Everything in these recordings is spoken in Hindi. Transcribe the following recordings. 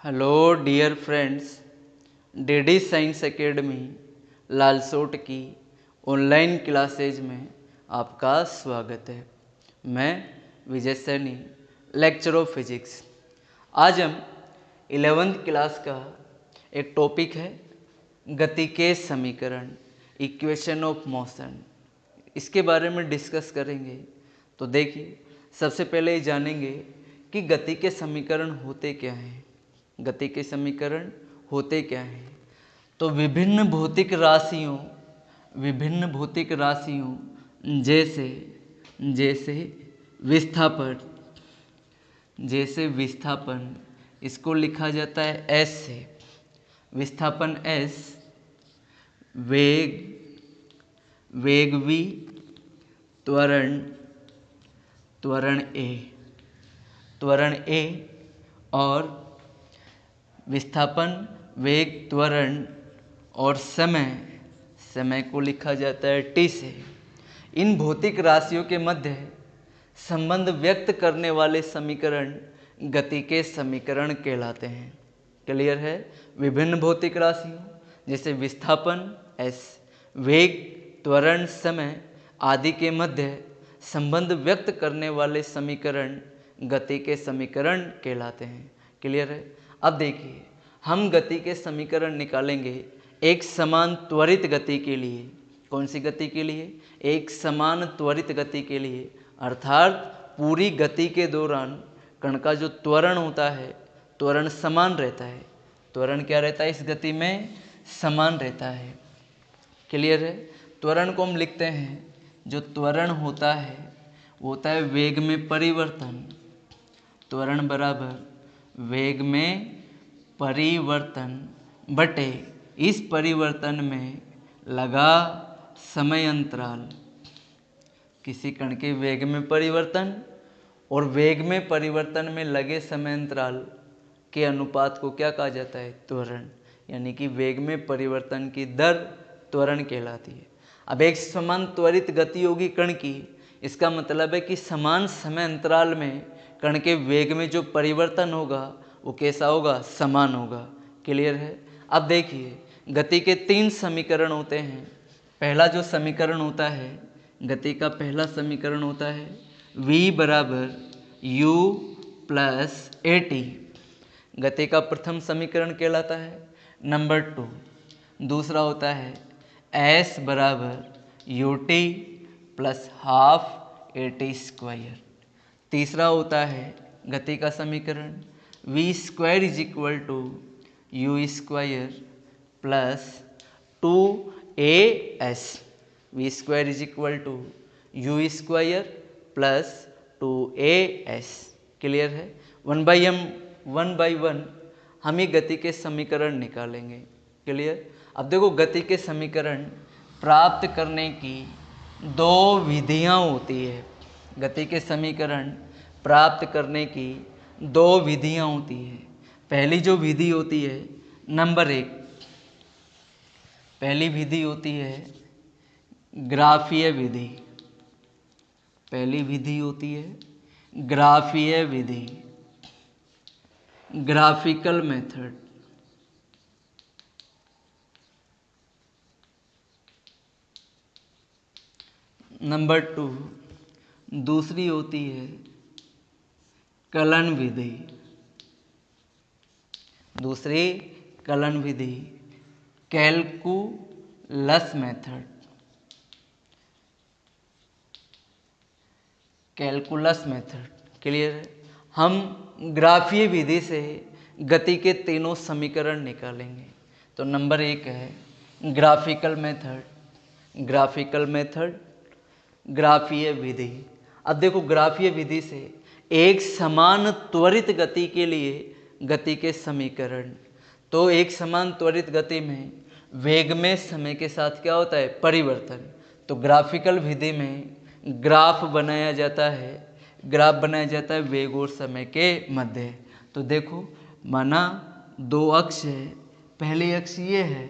Hello dear friends, DD science academy Lalsot की ऑनलाइन क्लासेज में आपका स्वागत है। मैं Vijay Saini, lecture of physics. आज हम 11th क्लास का एक टॉपिक है गति के समीकरण, इक्वेशन ऑफ मोशन। इसके बारे में डिस्कस करेंगे। तो देखिए, सबसे पहले जानेंगे कि गति के समीकरण होते क्या हैं। गति के समीकरण होते क्या हैं? तो विभिन्न भौतिक राशियों जैसे विस्थापन, इसको लिखा जाता है एस से। विस्थापन एस, वेग वी, त्वरण ए और विस्थापन, वेग, त्वरण और समय को लिखा जाता है टी से। इन भौतिक राशियों के मध्य संबंध व्यक्त करने वाले समीकरण गति के समीकरण कहलाते हैं। क्लियर है? विभिन्न भौतिक राशियों जैसे विस्थापन एस, वेग, त्वरण, समय आदि के मध्य संबंध व्यक्त करने वाले समीकरण गति के समीकरण कहलाते हैं। क्लियर है? अब देखिए, हम गति के समीकरण निकालेंगे एक समान त्वरित गति के लिए। कौन सी गति के लिए? एक समान त्वरित गति के लिए। अर्थात पूरी गति के दौरान कण का जो त्वरण होता है, त्वरण समान रहता है। त्वरण क्या रहता है? इस गति में समान रहता है। क्लियर है? त्वरण को हम लिखते हैं, जो त्वरण होता है वो होता है वेग में परिवर्तन। त्वरण बराबर वेग में परिवर्तन बटे इस परिवर्तन में लगा समय अंतराल। किसी कण के वेग में परिवर्तन और वेग में परिवर्तन में लगे समय अंतराल के अनुपात को क्या कहा जाता है? त्वरण। यानी कि वेग में परिवर्तन की दर त्वरण कहलाती है। अब एक समान त्वरित गति होगी कण की, इसका मतलब है कि समान समय अंतराल में कण के वेग में जो परिवर्तन होगा वो कैसा होगा? समान होगा। क्लियर है? अब देखिए, गति के 3 समीकरण होते हैं। पहला जो समीकरण होता है, गति का पहला समीकरण होता है v बराबर u प्लस ए टी। गति का प्रथम समीकरण कहलाता है। नंबर 2 दूसरा होता है s बराबर u t plus half a t square. तीसरा होता है गति का समीकरण v square is equal to you square plus 2as। V square is equal to you square plus 2as। Clear है? वन बाई वन हम ही गति के समीकरण निकालेंगे। क्लियर? अब देखो, गति के समीकरण प्राप्त करने की 2 विधियां होती है। गति के समीकरण प्राप्त करने की 2 विधियां होती है। पहली जो विधि होती है, नंबर 1, पहली विधि होती है ग्राफीय विधि। पहली विधि होती है ग्राफीय विधि, ग्राफिकल मेथड। नंबर 2 दूसरी होती है कलन विधि। दूसरी कलन विधि calculus method. Calculus method. Clear है? हम ग्राफीय विधि से गति के तीनों समीकरण निकालेंगे। तो नंबर 1 है ग्राफिकल मेथड। ग्राफीय विधि। अब देखो, ग्राफीय विधि से एक समान त्वरित गति के लिए गति के समीकरण। तो एक समान त्वरित गति में वेग में समय के साथ क्या होता है? परिवर्तन। तो ग्राफिकल विधि में ग्राफ बनाया जाता है वेग और समय के मध्य। तो देखो, माना 2 अक्ष है। पहली अक्ष ये है,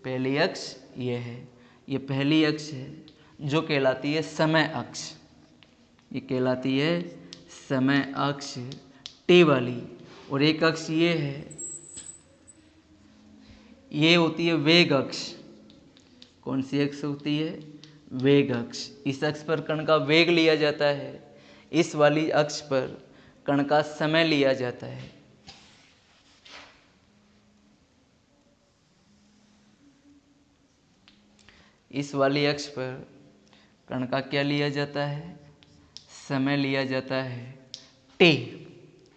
पहली अक्ष ये है। ये पहली अक्ष है जो कहलाती है समय अक्ष। ये कहलाती है समय अक्ष टी वाली। और एक अक्ष ये है ये होती है वेग अक्ष। कौन सी अक्ष होती है? वेग अक्ष। इस अक्ष पर कण का वेग लिया जाता है, इस वाली अक्ष पर कण का समय लिया जाता है। इस वाली अक्ष पर कण का क्या लिया जाता है? समय लिया जाता है टी।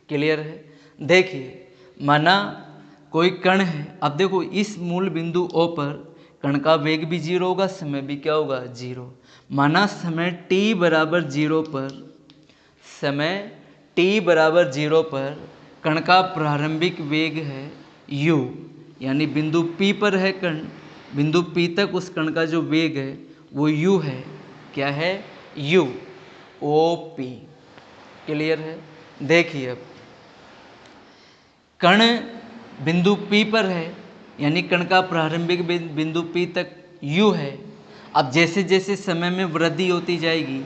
क्लियर है? देखिए, माना कोई कण है, अब देखो इस मूल बिंदु O पर कण का वेग भी 0 होगा, समय भी क्या होगा? 0। माना समय t बराबर 0 पर, समय t बराबर 0 पर कण का प्रारंभिक वेग है u, यानी बिंदु P पर है कण, बिंदु P तक उस कण का जो वेग है वो u है। क्या है? u, OP। क्लियर है? देखिए, अब कण बिंदु P पर है, यानी कण का प्रारंभिक बिंदु P तक u है। अब जैसे जैसे समय में वृद्धि होती जाएगी,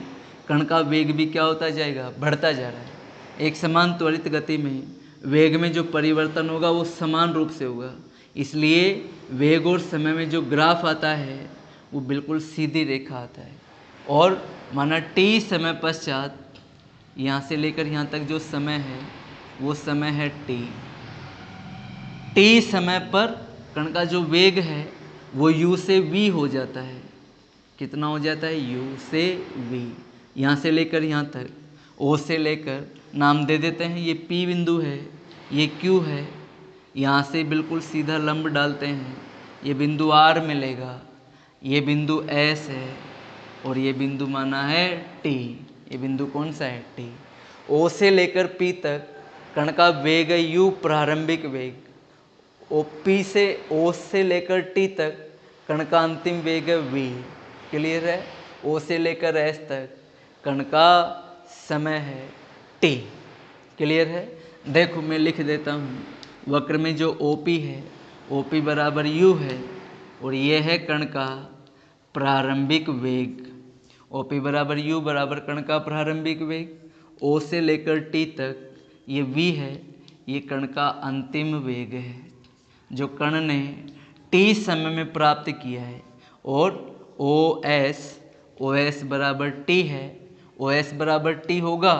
कण का वेग भी क्या होता जाएगा? बढ़ता जा रहा है। एक समान त्वरित गति में वेग में जो परिवर्तन होगा वो समान रूप से होगा, इसलिए वेग और समय में जो ग्राफ आता है वो बिल्कुल सीधी रेखा आता है। और माना t समय पश्चात यहाँ से लेकर यहाँ तक जो समय है वो समय है t। t समय पर कण का जो वेग है वो u से v हो जाता है। कितना हो जाता है? u से v। यहाँ से लेकर यहाँ तक, o से लेकर, नाम दे देते हैं, ये p बिंदु है, ये q है। यहाँ से बिल्कुल सीधा लंब डालते हैं, ये बिंदु r मिलेगा, ये बिंदु s है, और ये बिंदु माना है t। ये बिंदु कौन सा है? t। o से लेकर p तक कण का वेग है u, प्रारंभिक वेग। P से O से लेकर T तक कण का अंतिम वेग है v। क्लियर है? O से लेकर S तक कण का समय है t। क्लियर है? देखो मैं लिख देता हूँ, वक्र में जो OP है, OP बराबर u है, और ये है कण का प्रारंभिक वेग। OP बराबर u बराबर कण का प्रारंभिक वेग। O से लेकर T तक ये v है, ये कण का अंतिम वेग है जो कण ने t समय में प्राप्त किया है। और OS बराबर t है, OS बराबर t होगा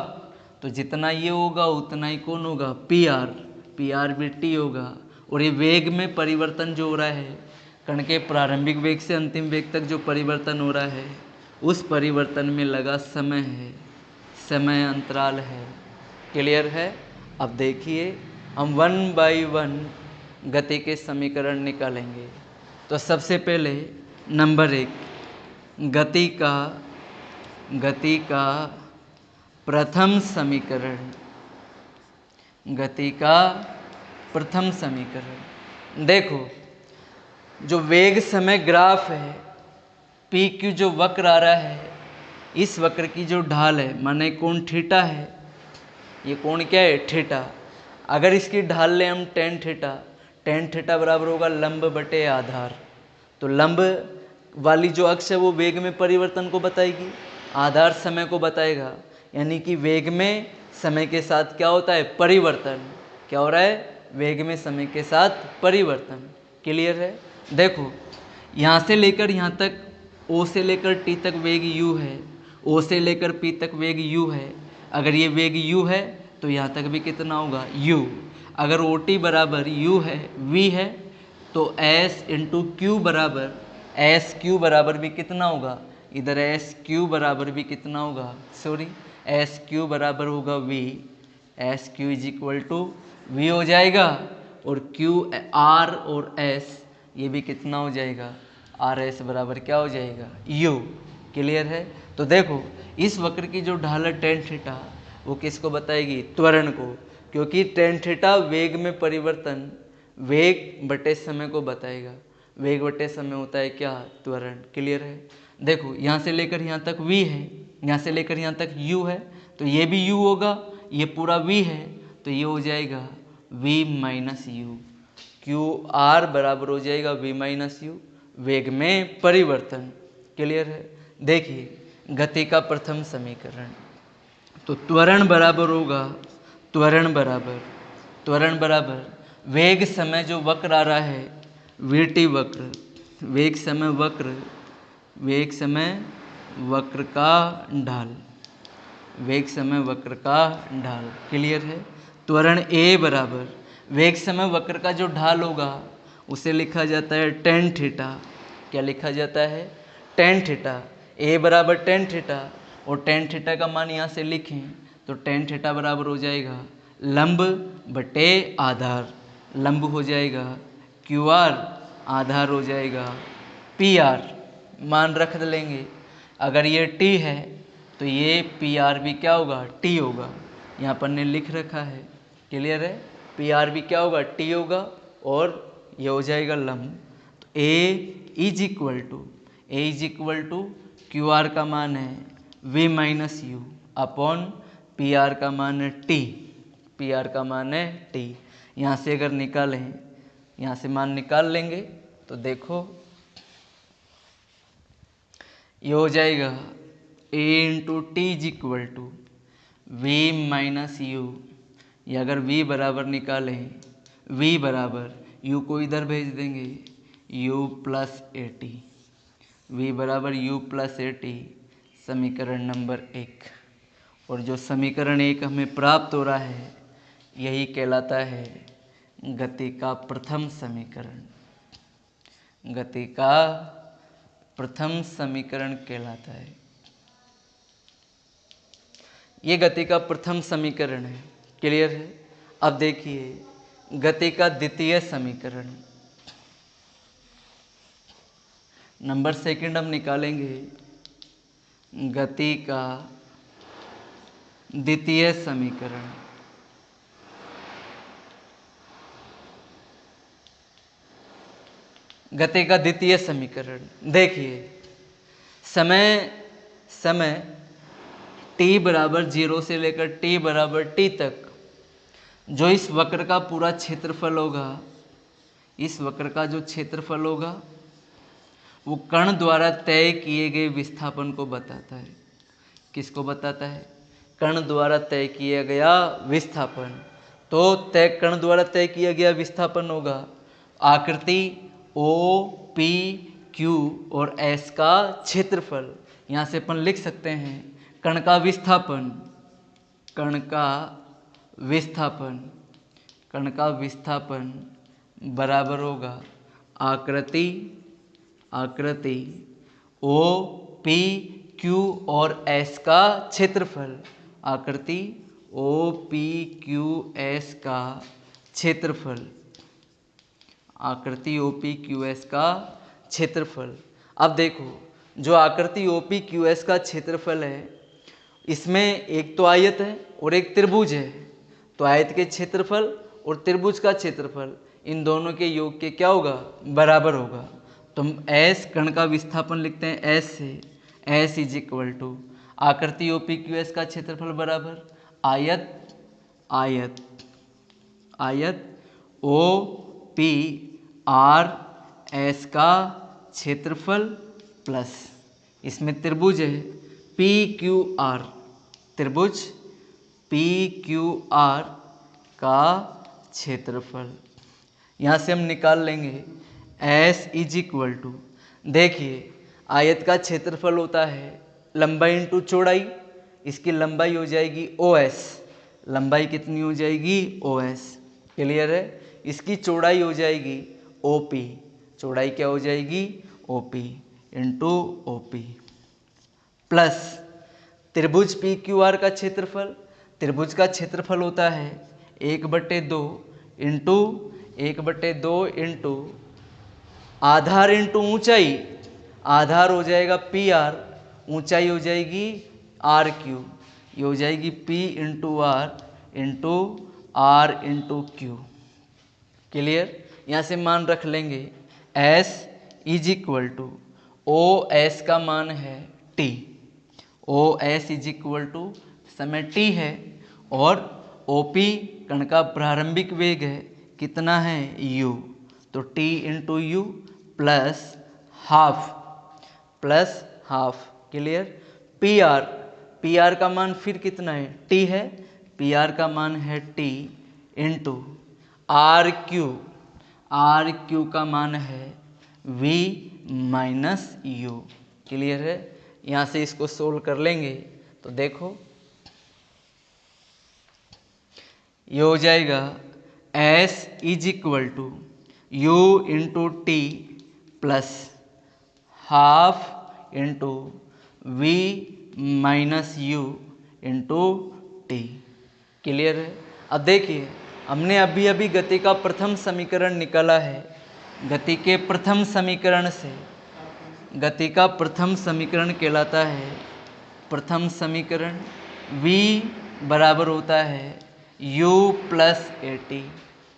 तो जितना ये होगा उतना ही कौन होगा? PR भी t होगा। और ये वेग में परिवर्तन जो हो रहा है, कण के प्रारंभिक वेग से अंतिम वेग तक जो परिवर्तन हो रहा है, उस परिवर्तन में लगा समय है, समय अंतराल है। क्लियर है? अब देखिए, हम 1 बाई 1 गति के समीकरण निकालेंगे। तो सबसे पहले नंबर 1, गति का प्रथम समीकरण। गति का प्रथम समीकरण, देखो जो वेग समय ग्राफ है, PQ जो वक्र आ रहा है, इस वक्र की जो ढाल है, माने कोण थीटा है, ये कोण क्या है? थीटा। अगर इसकी ढाल लें हम tan थीटा बराबर होगा लंब बटे आधार। तो लंब वाली जो अक्ष है वो वेग में परिवर्तन को बताएगी, आधार समय को बताएगा, यानी कि वेग में समय के साथ क्या होता है? परिवर्तन। क्या हो रहा है? वेग में समय के साथ परिवर्तन। क्लियर है? देखो यहाँ से लेकर यहाँ तक, O से लेकर T तक वेग u है, O से लेकर P तक वेग u है। अगर ये वेग u है तो यहाँ तक भी कितना होगा? u। अगर OT बराबर u है, v है, तो S इंटू क्यू बराबर, SQ बराबर भी कितना होगा? इधर SQ बराबर भी कितना होगा? SQ बराबर होगा v। SQ is equal to v हो जाएगा, और Q, R और S ये भी कितना हो जाएगा? RS बराबर क्या हो जाएगा? u। क्लियर है? तो देखो इस वक्र की जो ढाल है tan थीटा, वो किसको बताएगी? त्वरण को, क्योंकि tan थीटा वेग में परिवर्तन, वेग बटे समय को बताएगा। वेग बटे समय होता है क्या? त्वरण। क्लियर है? देखो यहाँ से लेकर यहाँ तक v है, यहाँ से लेकर यहाँ तक u है, तो ये भी u होगा, ये पूरा v है, तो ये हो जाएगा v माइनस u। QR बराबर हो जाएगा v माइनस u, वेग में परिवर्तन। क्लियर है? देखिए गति का प्रथम समीकरण, तो त्वरण बराबर होगा, त्वरण बराबर वेग समय जो वक्र आ रहा है, वी टी वक्र, वेग समय वक्र, वेग समय वक्र का ढाल, वेग समय वक्र का ढाल। क्लियर है। त्वरण ए बराबर वेग समय वक्र का जो ढाल होगा उसे लिखा जाता है टेन थीटा। क्या लिखा जाता है? Ten theta. ए बराबर टेन थीटा, और टेन थीटा का मान यहाँ से लिखें तो टेन थीटा बराबर हो जाएगा लंब बटे आधार। लंब हो जाएगा क्यू आर, आधार हो जाएगा पी आर। मान रख लेंगे। अगर ये टी है तो ये पी आर भी क्या होगा? टी होगा। यहाँ पर ने लिख रखा है। क्लियर है। पी आर भी क्या होगा? टी होगा, और ये हो जाएगा लंब। तो A is equal to Q R का मान है V minus U upon P R का मान है टी। पी आर का मान है टी। यहाँ से अगर निकालें, यहाँ से मान निकाल लेंगे तो देखो ये हो जाएगा A into T is equal to V minus U. या अगर v बराबर निकालें, v बराबर u को इधर भेज देंगे u plus a t. V बराबर u प्लस ए टी, समीकरण नंबर 1। और जो समीकरण 1 हमें प्राप्त हो रहा है यही कहलाता है गति का प्रथम समीकरण। गति का प्रथम समीकरण कहलाता है। ये गति का प्रथम समीकरण है। क्लियर है। अब देखिए गति का द्वितीय समीकरण, नंबर सेकंड हम निकालेंगे गति का द्वितीय समीकरण। गति का द्वितीय समीकरण देखिए, समय t बराबर 0 से लेकर t बराबर t तक जो इस वक्र का पूरा क्षेत्रफल होगा, इस वक्र का जो क्षेत्रफल होगा वो कण द्वारा तय किए गए विस्थापन को बताता है। किसको बताता है? कण द्वारा तय किया गया विस्थापन। तो कण द्वारा तय किया गया विस्थापन होगा आकृति ओ पी क्यू और एस का क्षेत्रफल। यहाँ से अपन लिख सकते हैं कण का विस्थापन, कण का विस्थापन, कण का विस्थापन बराबर होगा आकृति ओ पी क्यू और एस का क्षेत्रफल। आकृति ओ पी क्यू एस का क्षेत्रफल, आकृति ओ पी क्यू एस का क्षेत्रफल। अब देखो जो आकृति ओ पी क्यू एस का क्षेत्रफल है इसमें एक तो आयत है और एक त्रिभुज है। तो आयत के क्षेत्रफल और त्रिभुज का क्षेत्रफल इन दोनों के योग के क्या होगा? बराबर होगा। तो हम एस कण का विस्थापन लिखते हैं एस से, एस इज इक्वल टू आकृति ओ पी क्यू एस का क्षेत्रफल बराबर आयत ओ पी आर एस का क्षेत्रफल प्लस इसमें त्रिभुज है पी क्यू आर, त्रिभुज पी क्यू आर का क्षेत्रफल। यहाँ से हम निकाल लेंगे एस इज इक्वल टू, देखिए आयत का क्षेत्रफल होता है लंबाई इंटू चौड़ाई। इसकी लंबाई हो जाएगी ओ एस, लंबाई कितनी हो जाएगी? O S. क्लियर है। इसकी चौड़ाई हो जाएगी ओ पी, चौड़ाई क्या हो जाएगी? O P into O P plus त्रिभुज पी क्यू आर का क्षेत्रफल। त्रिभुज का क्षेत्रफल होता है 1/2 इंटू आधार इंटू ऊंचाई। आधार हो जाएगा पी आर, ऊंचाई हो जाएगी आर क्यू। ये हो जाएगी P into R into Q. Clear. यहाँ से मान रख लेंगे S is equal to O S का मान है T. O S is equal to समय टी है और ओ पी कण का प्रारंभिक वेग है कितना है? u। तो t into you plus half. Clear. P R का मान फिर कितना है? t है। पी आर का मान है t into R Q. R Q का मान है v माइनस यू। क्लियर है? यहाँ से इसको सोल्व कर लेंगे तो देखो ये हो जाएगा s is equal to u into t plus half into v minus u into t. Clear है? अब देखिए हमने अभी अभी गति का प्रथम समीकरण निकाला है। गति के प्रथम समीकरण से गति का प्रथम समीकरण कहलाता है, प्रथम समीकरण v बराबर होता है u plus a t.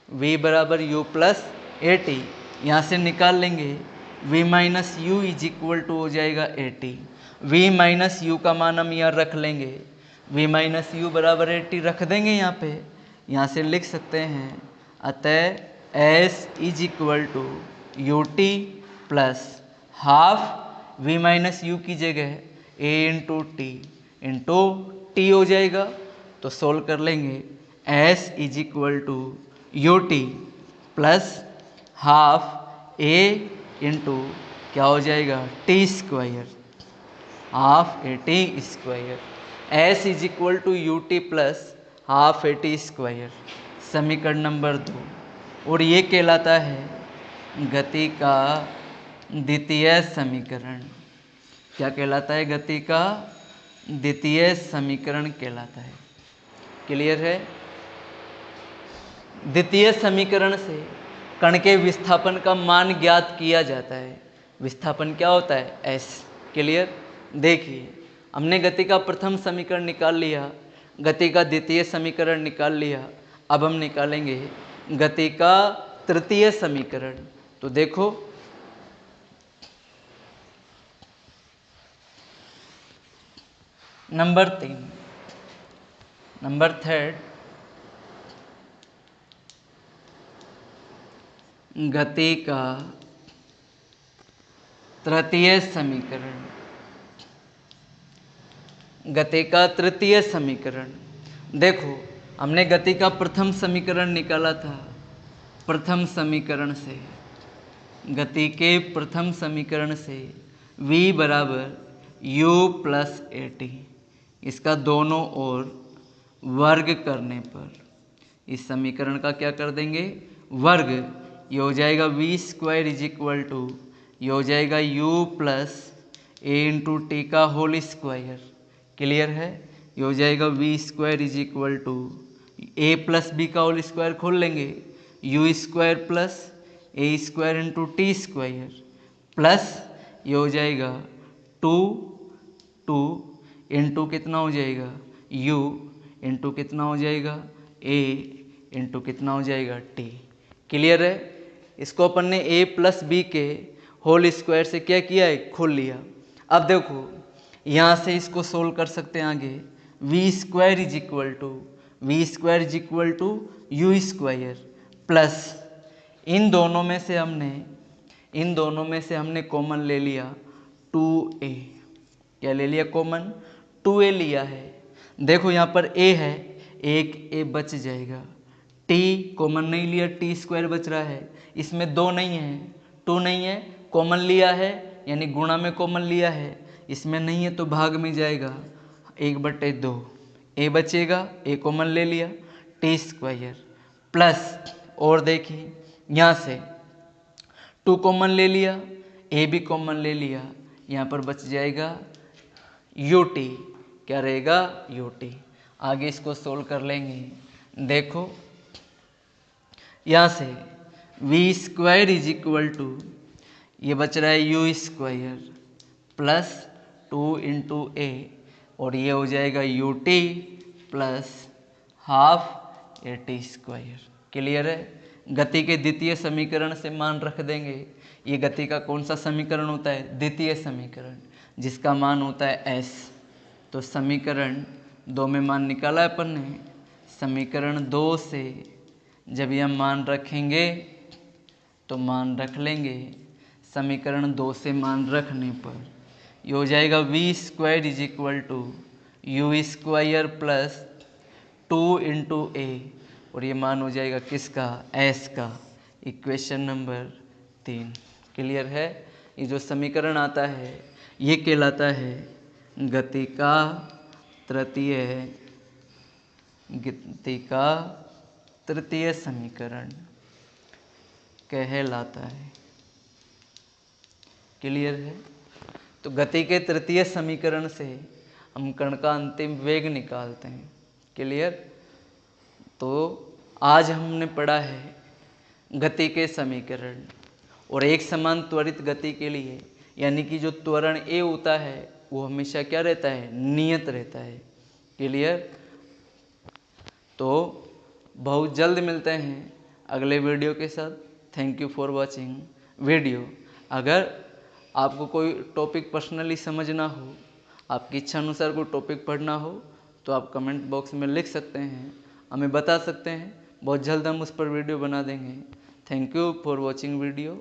V बराबर u प्लस ए टी। यहाँ से निकाल लेंगे v minus u is equal to हो जाएगा a t. V minus u का मान हम यहाँ रख लेंगे, v माइनस यू बराबर ए टी रख देंगे यहाँ पे। यहाँ से लिख सकते हैं अतः s is equal to u t plus half v minus u की जगह a इंटू टी हो जाएगा। तो सोल्व कर लेंगे s is equal to u t plus half a into क्या हो जाएगा t square, half a t square. s is equal to u t plus half a t square, समीकरण नंबर 2। और ये कहलाता है गति का द्वितीय समीकरण। क्या कहलाता है? गति का द्वितीय समीकरण कहलाता है। क्लियर है? द्वितीय समीकरण से कण के विस्थापन का मान ज्ञात किया जाता है। विस्थापन क्या होता है? s। क्लियर? देखिए हमने गति का प्रथम समीकरण निकाल लिया, गति का द्वितीय समीकरण निकाल लिया। अब हम निकालेंगे गति का तृतीय समीकरण। तो देखो नंबर 3, नंबर 3 गति का तृतीय समीकरण। गति का तृतीय समीकरण देखो हमने गति का प्रथम समीकरण निकाला था। प्रथम समीकरण से, गति के प्रथम समीकरण से v बराबर u प्लस ए टी, इसका दोनों ओर वर्ग करने पर इस समीकरण का क्या कर देंगे? वर्ग। ये हो जाएगा v square is equal to ये हो जाएगा u plus a into t का होल स्क्वायर। क्लियर है? ये हो जाएगा v square is equal to a plus b का होल स्क्वायर खोल लेंगे, u square plus a square into t square plus ये हो जाएगा 2 इंटू कितना हो जाएगा u इंटू कितना हो जाएगा a इंटू कितना हो जाएगा t। क्लियर है? इसको अपन ने a प्लस बी के होल स्क्वायर से क्या किया है? खोल लिया। अब देखो यहाँ से इसको सोल्व कर सकते हैं आगे। v square is equal to you square plus इन दोनों में से हमने कॉमन ले लिया 2a। क्या ले लिया कॉमन? 2a लिया है। देखो यहाँ पर a है, एक a बच जाएगा। t कॉमन नहीं लिया, टी स्क्वायर बच रहा है। इसमें 2 नहीं है, 2 नहीं है, कॉमन लिया है यानी गुणा में कॉमन लिया है। इसमें नहीं है तो भाग में जाएगा 1/2, a बचेगा, a कॉमन ले लिया, टी स्क्वायर प्लस और देखिए यहाँ से 2 कॉमन ले लिया, a भी कॉमन ले लिया, यहाँ पर बच जाएगा यू टी। क्या रहेगा? U t. आगे इसको सोल्व कर लेंगे। देखो यहाँ से v square is equal to ये बच रहा है यू स्क्वायर प्लस 2 इंटू ए और ये हो जाएगा u t plus half a t square. Clear है? गति के द्वितीय समीकरण से मान रख देंगे। ये गति का कौन सा समीकरण होता है? द्वितीय समीकरण, जिसका मान होता है s। तो समीकरण 2 में मान निकाला है अपन ने। समीकरण 2 से जब यह मान रखेंगे तो मान रख लेंगे। समीकरण 2 से मान रखने पर ये हो जाएगा v square is equal to you square plus 2 into ए और ये मान हो जाएगा किसका? s का। Equation number 3। क्लियर है? ये जो समीकरण आता है ये कहलाता है गति का तृतीय समीकरण कहलाता है। क्लियर है? तो गति के तृतीय समीकरण से हम कण का अंतिम वेग निकालते हैं। क्लियर? तो आज हमने पढ़ा है गति के समीकरण, और एक समान त्वरित गति के लिए यानी कि जो त्वरण ए होता है वो हमेशा क्या रहता है? नियत रहता है। क्लियर? तो बहुत जल्द मिलते हैं अगले वीडियो के साथ। Thank you for watching video. अगर आपको कोई टॉपिक पर्सनली समझना हो, आपकी इच्छा अनुसार कोई टॉपिक पढ़ना हो, तो आप कमेंट बॉक्स में लिख सकते हैं, हमें बता सकते हैं। बहुत जल्द हम उस पर वीडियो बना देंगे। Thank you for watching video.